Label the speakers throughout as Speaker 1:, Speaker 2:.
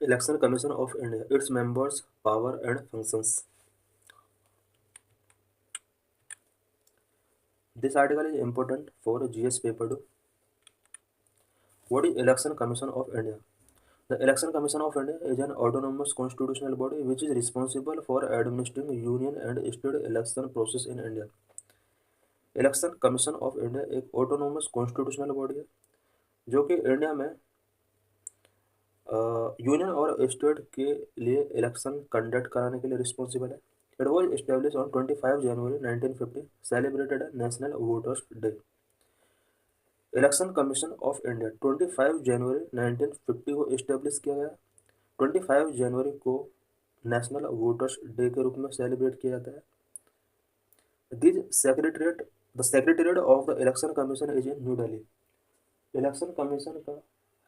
Speaker 1: Election Commission of India, its members, power and functions. This article is important for GS paper 2. What is Election Commission of India? The Election Commission of India is an autonomous constitutional body which is responsible for administering union and state election process in India. Election commission of India एक autonomous constitutional body है जो कि India में union और state के लिए election conduct कराने के लिए रिस्पॉन्सिबल है. It was establish on 25 January 1950, celebrated national voters day. Election commission of India 25 जनवरी 1950 को इस्टेब्लिश किया गया. 25 जनवरी को नेशनल वोटर्स डे के रूप में सेलिब्रेट किया जाता है. This secretariat the secretariat of the election commission is in New Delhi. Election commission का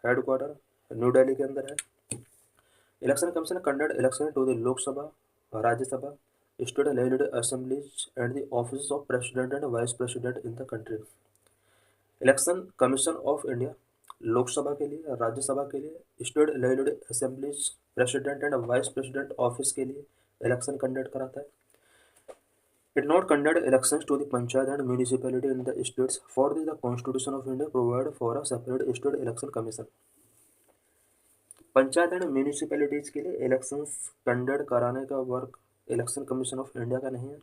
Speaker 1: हेडक्वार्टर न्यू दिल्ली के अंदर है. Election commission conduct election to the Lok Sabha, Rajya Sabha, state legislative assemblies and the office of president and vice president in the country. Election commission of India Lok Sabha के लिए, राज्यसभा के लिए, state legislative assemblies, president and vice president office के लिए election conduct कराता है. It not conduct elections to the panchayat and municipality in the states. For this, the Constitution of India provide for a separate state election commission. Panchayat and municipalities के लिए elections conduct कराने का work election commission of India का नहीं है.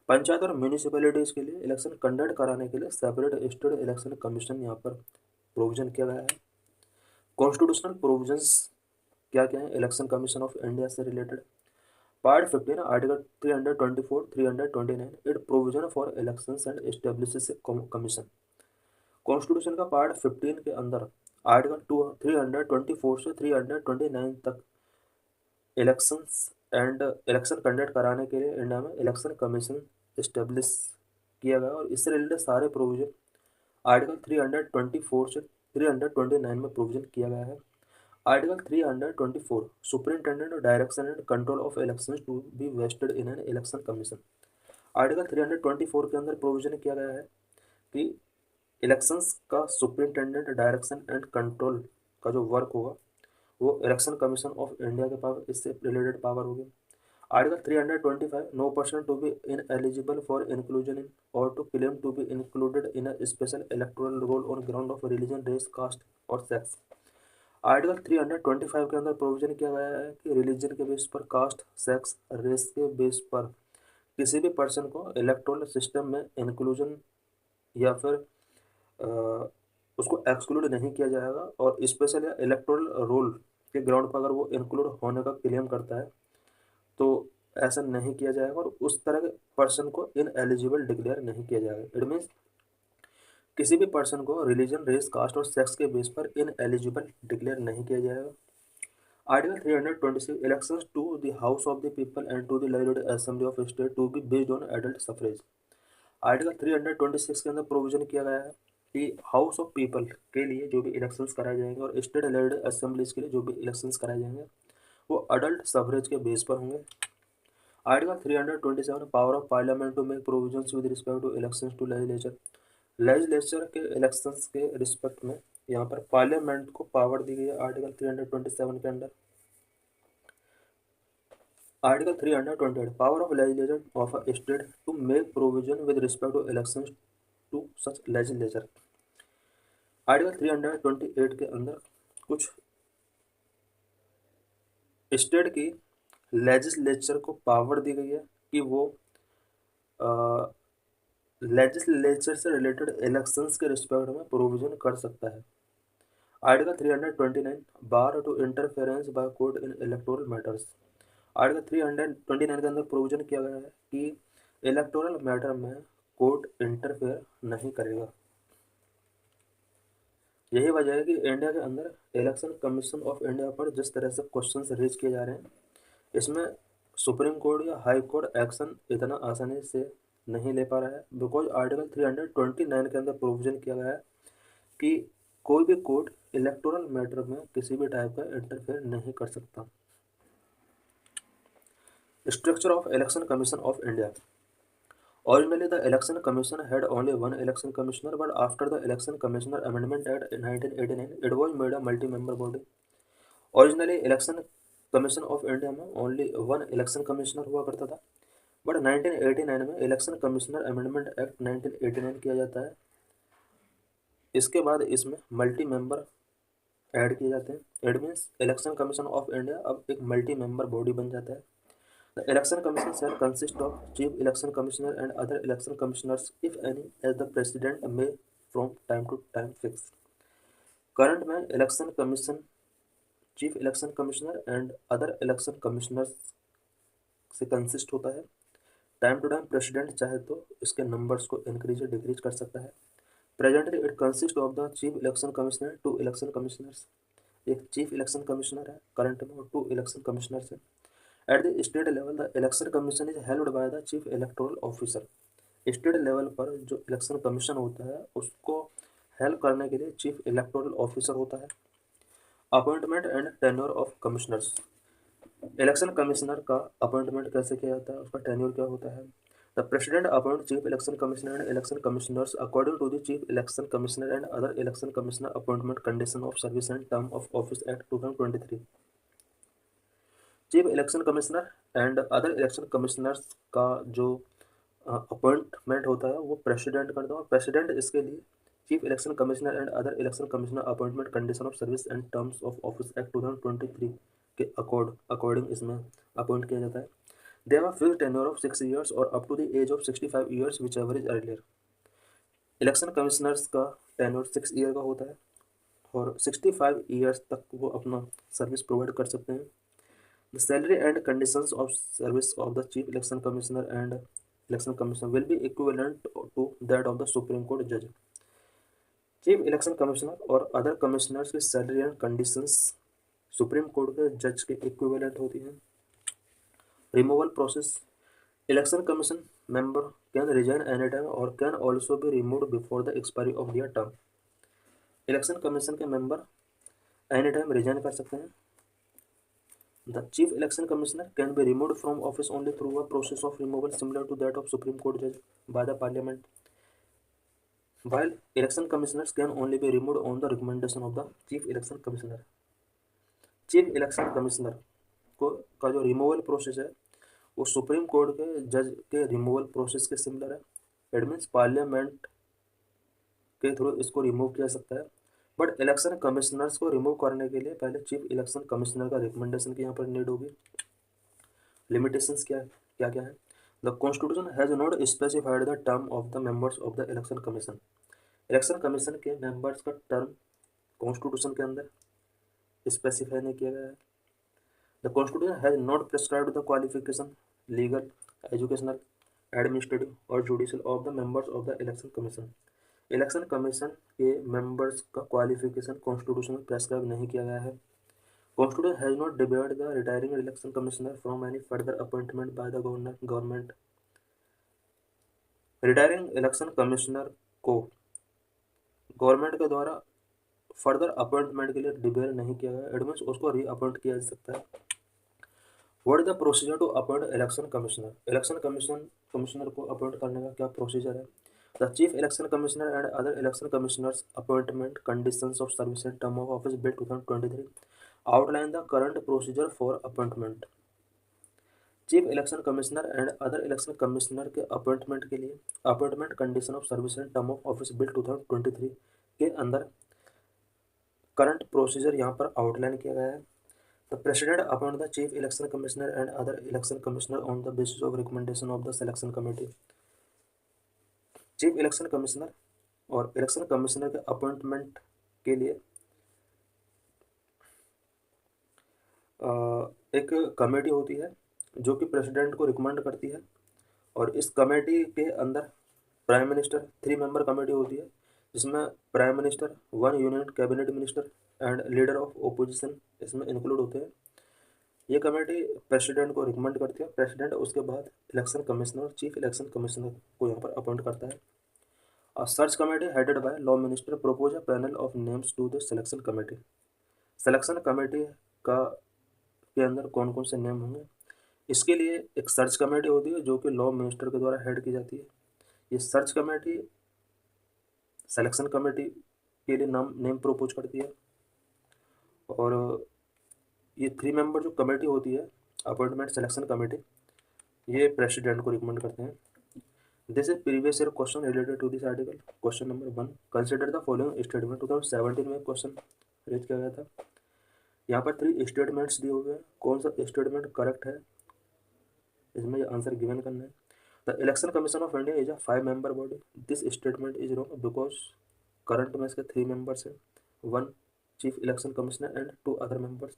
Speaker 1: पंचायत और municipalities के लिए इलेक्शन कंडक्ट कराने के लिए सेपरेट स्टेट इलेक्शन कमीशन यहाँ पर प्रोविजन किया गया है. कॉन्स्टिट्यूशनल प्रोविजंस क्या क्या है इलेक्शन कमीशन ऑफ इंडिया से related? Part 15, Article 324, 329, it provision for elections and establishes a commission. Constitution का पार्ट 15 के अंदर आर्टिकल 324 से 329 तक इलेक्शंस एंड इलेक्शन कंडक्ट कराने के लिए इंडिया में इलेक्शन कमीशन इस्टेब्लिश किया गया और इससे रिलेटेड सारे प्रोविजन आर्टिकल 324 से 329 में प्रोविजन किया गया है. Article 324 superintendent direction and control of elections to be vested in an election commission. Article 324 के अंदर प्रोविजन किया गया है कि इलेक्शंस का सुपरिंटेंडेंट डायरेक्शन एंड कंट्रोल का जो वर्क होगा वो इलेक्शन कमीशन ऑफ इंडिया के पावर इससे रिलेटेड पावर होगी. Article 325 no person to be ineligible for inclusion in or to claim to be included in a special electoral roll on ground of religion, race, caste और sex. Article 325 के अंदर provision किया गया है कि religion के base पर, cast, sex, race के बेस पर किसी भी पर्सन को इलेक्टोरल सिस्टम में इंक्लूजन या फिर उसको एक्सक्लूड नहीं किया जाएगा और स्पेशल या इलेक्टोरल रोल के ग्राउंड पर अगर वो इंक्लूड होने का क्लेम करता है तो ऐसा नहीं किया जाएगा और उस तरह के पर्सन को इन एलिजिबल डिक्लेयर नहीं किया जाएगा. इट मीन्स किसी भी पर्सन को रिलीजन, रेस, कास्ट और सेक्स के बेस पर इन एलिजिबल डिक्लेयर नहीं किया जाएगा. Article 326 elections to the house of the people and to the legislative assembly of state to be based on adult suffrage. Article 326 के अंदर provision किया गया है कि हाउस ऑफ पीपल के लिए जो भी इलेक्शंस कराए जाएंगे और स्टेट लेजिस्लेटिव असेंबलीज के लिए जो भी इलेक्शंस कराए जाएंगे वो अडल्ट सफरेज के बेस पर होंगे. Article 327 power of parliament to make provisions with respect to elections to legislature. Legislature के इलेक्शंस के रिस्पेक्ट में यहाँ पर पार्लियामेंट को पावर दी गई है आर्टिकल 327 के अंदर. Article 328 power of legislature of a state to make provision with respect to elections to such legislature. Article 328 के अंदर कुछ स्टेट की लेजिस्लेचर को पावर दी गई है कि वो लेजिस्लेचर से रिलेटेड इलेक्शंस के रिस्पेक्ट में प्रोविजन कर सकता है. Article 329 bar to interference by court in electoral matters. Article 329 के अंदर प्रोविजन किया गया है कि इलेक्टोरल मैटर में कोर्ट इंटरफेयर नहीं करेगा. यही वजह है कि इंडिया के अंदर इलेक्शन कमीशन ऑफ इंडिया पर जिस तरह से क्वेश्चंस रेज किए जा रहे हैं इसमें सुप्रीम कोर्ट या हाई कोर्ट एक्शन इतना आसानी से नहीं ले पा रहा है बिकॉज आर्टिकल 329 के अंदर प्रोविजन किया गया है कि कोई भी कोर्ट इलेक्टोरल मैटर में किसी भी टाइप का इंटरफेयर नहीं कर सकता. Structure of election commission of India. Originally, the Election Commission had only one election commissioner, but after the Election Commissioner Amendment Act in 1989, it was made a multi-member body. Originally election commission of India में only one election commissioner हुआ करता था, but 1989 में election commissioner amendment act 1989 किया जाता है। इसके बाद इसमें मल्टी मेंबर ऐड किए जाते हैं। It means election commission of India अब एक मल्टी मेंबर बॉडी बन जाता है। The election commission shall consist of chief election commissioner and other election commissioners if any as the president may from time to time fix। Current में election commission chief election commissioner and other election commissioners से consist होता है। Time to time president चाहे तो इसके numbers को increase या decrease कर सकता है। Presently it consist of the chief election commissioner, two election commissioners, एक चीफ इलेक्शन कमिश्नर है करंट में और टू इलेक्शन कमिश्नर्स है। At the state level the election commission is held by the chief electoral officer. State level पर जो election commission होता है उसको हेल्प करने के लिए चीफ इलेक्टोरल ऑफिसर होता है। Appointment and tenure of commissioners, election commissioner का अपॉइंटमेंट कैसे किया जाता है, उसका टेन्योर क्या होता है। The president appoint chief election commissioner and election commissioners according to the chief election commissioner and other election commissioner appointment condition of service and term of office act 2023। Chief election commissioner and other election commissioners का जो appointment होता है वो president करता है, और president इसके लिए chief election commissioner and other election commissioner appointment condition of service and terms of office act 2023 के अकॉर्डिंग इसमें अपॉइंट किया जाता है। They have fixed tenure of 6 years और up to the age of 65 years whichever is earlier. Election commissioners का tenure 6 year का होता है और 65 ईयर्स तक वो अपना सर्विस प्रोवाइड कर सकते हैं। The salary and conditions of service of the Chief Election Commissioner and Election Commissioner will be equivalent to that of the Supreme Court judge। Chief election commissioner और अदर कमिश्नर्स की salary and conditions supreme court के जज के equivalent होती हैं। Removal process, election commission member can resign anytime or can also be removed before the expiry of their term। Election commission के member any time resign कर सकते हैं। The chief election commissioner can be removed from office only through a process of removal similar to that of Supreme Court judge by the Parliament, while election commissioners can only be removed on the recommendation of the chief election commissioner। Chief election commissioner को का जो removal process है वो supreme court के जज के removal process के similar है। इट मीन्स पार्लियामेंट के थ्रू इसको रिमूव किया सकता है, बट इलेक्शन कमिश्नर्स को रिमूव करने के लिए पहले चीफ इलेक्शन कमिश्नर का रिकमेंडेशन की यहाँ पर नीड होगी। लिमिटेशंस क्या क्या क्या है। The constitution has not specified the term of the members of the election commission. Election commission के मेंबर्स का टर्म कॉन्स्टिट्यूशन के अंदर स्पेसिफाई नहीं किया गया है। The constitution has not prescribed the qualification, legal, educational, administrative और judicial of the members of the election commission. Election commission के मेंबर्स का क्वालिफिकेशन कॉन्स्टिट्यूशन में प्रेस्क्राइब नहीं किया गया है। Constitution has not debarred the retiring election commissioner from any further appointment by the government। Retiring election commissioner को government के द्वारा फर्दर अपॉइंटमेंट के लिए डिबेयर नहीं किया गया, इट मीन्स उसको री अपॉइंट किया जा सकता है। What is the procedure to appoint election commissioner, election commissioner को अपॉइंट करने का क्या प्रोसीजर है। The chief election commissioner and other election commissioners appointment conditions of service and term of office bill 2023 outline the current procedure for appointment। Chief election commissioner and other election commissioner के appointment के लिए appointment condition of service and term of office bill 2023 के अंदर current procedure यहाँ पर outline किया गया है। The president appoint the chief election commissioner and other election commissioner on the basis of recommendation of the selection committee. Chief election commissioner और election commissioner के appointment के लिए एक कमेटी होती है जो कि प्रेसिडेंट को रिकमेंड करती है, और इस कमेटी के अंदर प्राइम मिनिस्टर 3 मेंबर कमेटी होती है जिसमें prime minister, 1 union cabinet minister and leader of opposition इसमें इंक्लूड होते हैं। ये कमेटी प्रेसिडेंट को रिकमेंड करती है, प्रेसिडेंट उसके बाद election commissioner, chief election commissioner को यहाँ पर अपॉइंट करता है। और search committee headed by law minister propose a panel of names to the selection committee. Selection committee का के अंदर कौन कौन से नेम होंगे, इसके लिए एक सर्च कमेटी होती है जो कि लॉ मिनिस्टर के द्वारा हेड की जाती है। ये सर्च कमेटी सिलेक्शन कमेटी के लिए नेम प्रपोज करती है, और ये 3 मेंबर जो कमेटी होती है, अपॉइंटमेंट सिलेक्शन कमेटी, ये प्रेसिडेंट को रिकमेंड करते हैं। This is previous year question related to this article. Question number 1, consider the following statement. 2017 में क्वेश्चन रेज किया गया था। यहाँ पर 3 स्टेटमेंट्स दिए हुए हैं, कौन सा स्टेटमेंट करेक्ट है, इसमें आंसर गिवन करना है। The election commission of India is a 5 member body. This statement is wrong because current में इसके 3 मेंबर्स हैं, 1 chief election commissioner and 2 other members.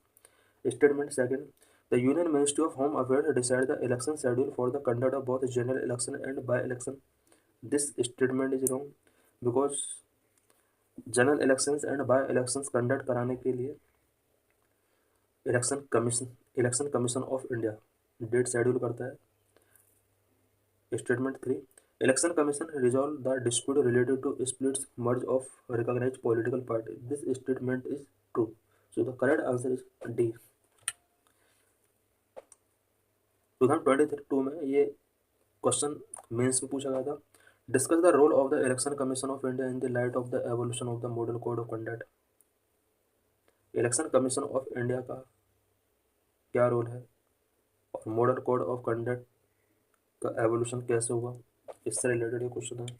Speaker 1: Statement second, the Union Ministry of Home Affairs decide the election schedule for the conduct of both general election and by-election. This statement is wrong because general elections and by elections conduct कराने के लिए election commission of India date schedule करता है। Statement 3, election commission resolve the dispute related to splits merge of recognised political party. This statement is true, so the correct answer is D. 2022 में ये question mains में पूछा गया था। Discuss the role of the election commission of India in the light of the evolution of the model code of conduct. Election commission of India का क्या role है और मॉडल कोड ऑफ कंडक्ट का evolution कैसे हुआ, इससे related ये question है।